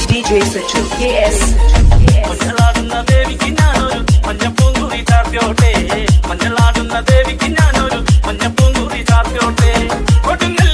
DJ Satu KS. മഞ്ഞളാടുന്ന ദേവിക്ക് ഞാനൊരു മഞ്ഞപ്പൂങ്കുറി ചാർത്തിയോട്ടെ. മഞ്ഞളാടുന്ന ദേവിക്ക് ഞാനൊരു മഞ്ഞപ്പൂങ്കുറി ചാർത്തിയോട്ടെ. കൊടുങ്ങൽ